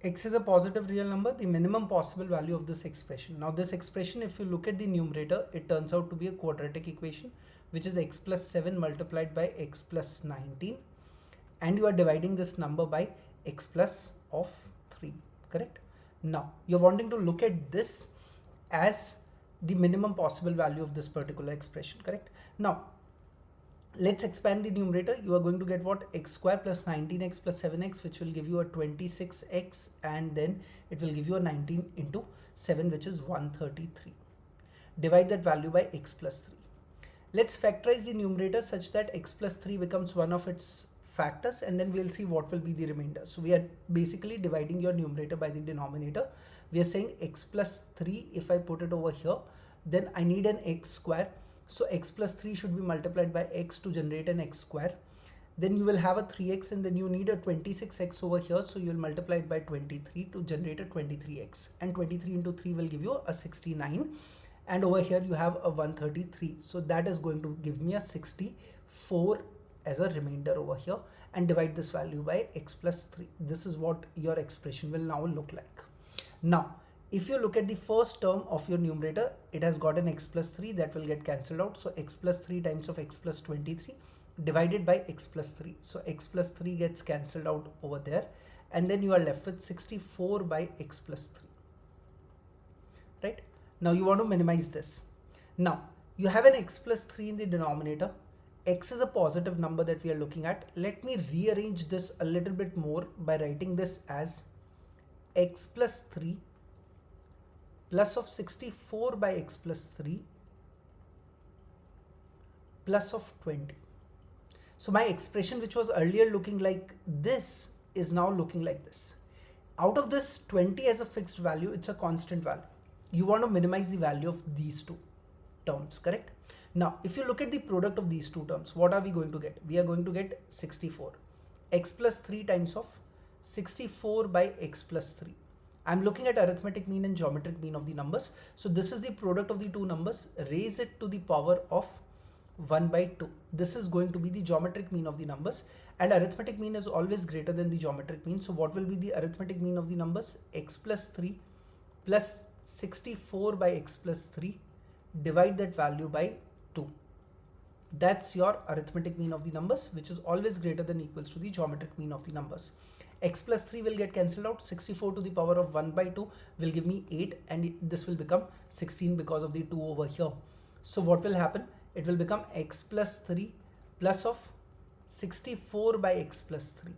x is a positive real number, the minimum possible value of this expression. Now this expression, if you look at the numerator, it turns out to be a quadratic equation, which is x plus 7 multiplied by x plus 19, and you are dividing this number by x plus of 3, correct? Now you're wanting to look at this as the minimum possible value of this particular expression, correct? Now let's expand the numerator. You are going to get what? X square plus 19x plus 7x, which will give you a 26x, and then it will give you a 19 into 7, which is 133. Divide that value by x plus 3. Let's factorize the numerator such that x plus 3 becomes one of its factors, and then we'll see what will be the remainder. So we are basically dividing your numerator by the denominator. We are saying x plus 3, if I put it over here, then I need an x square. So x plus 3 should be multiplied by x to generate an x square. Then you will have a 3x, and then you need a 26x over here. So you will multiply it by 23 to generate a 23x. And 23 into 3 will give you a 69. And over here you have a 133. So that is going to give me a 64 as a remainder over here. And divide this value by x plus 3. This is what your expression will now look like. Now, if you look at the first term of your numerator, it has got an x plus 3 that will get cancelled out. So x plus 3 times of x plus 23 divided by x plus 3. So x plus 3 gets cancelled out over there. And then you are left with 64 by x plus 3. Right? Now you want to minimize this. Now you have an x plus 3 in the denominator. X is a positive number that we are looking at. Let me rearrange this a little bit more by writing this as x plus 3 plus of 64 by x plus 3 plus of 20. So my expression, which was earlier looking like this, is now looking like this. Out of this 20 as a fixed value, it's a constant value. You want to minimize the value of these two terms, correct? Now, if you look at the product of these two terms, what are we going to get? We are going to get 64. X plus 3 times of 64 by x plus 3. I'm looking at arithmetic mean and geometric mean of the numbers. So this is the product of the two numbers. Raise it to the power of 1 by 2. This is going to be the geometric mean of the numbers, and arithmetic mean is always greater than the geometric mean. So what will be the arithmetic mean of the numbers? X plus 3 plus 64 by x plus 3. Divide that value by 2. That's your arithmetic mean of the numbers, which is always greater than or equals to the geometric mean of the numbers. X plus 3 will get cancelled out. 64 to the power of 1 by 2 will give me 8, and this will become 16 because of the 2 over here. So what will happen? It will become x plus 3 plus of 64 by x plus 3.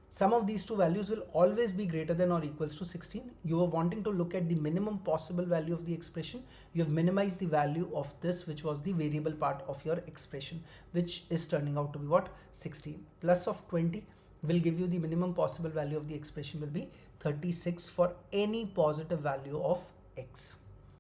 Sum of these two values will always be greater than or equals to 16. You are wanting to look at the minimum possible value of the expression. You have minimized the value of this, which was the variable part of your expression, which is turning out to be what? 16. Plus of 20 will give you the minimum possible value of the expression will be 36 for any positive value of x.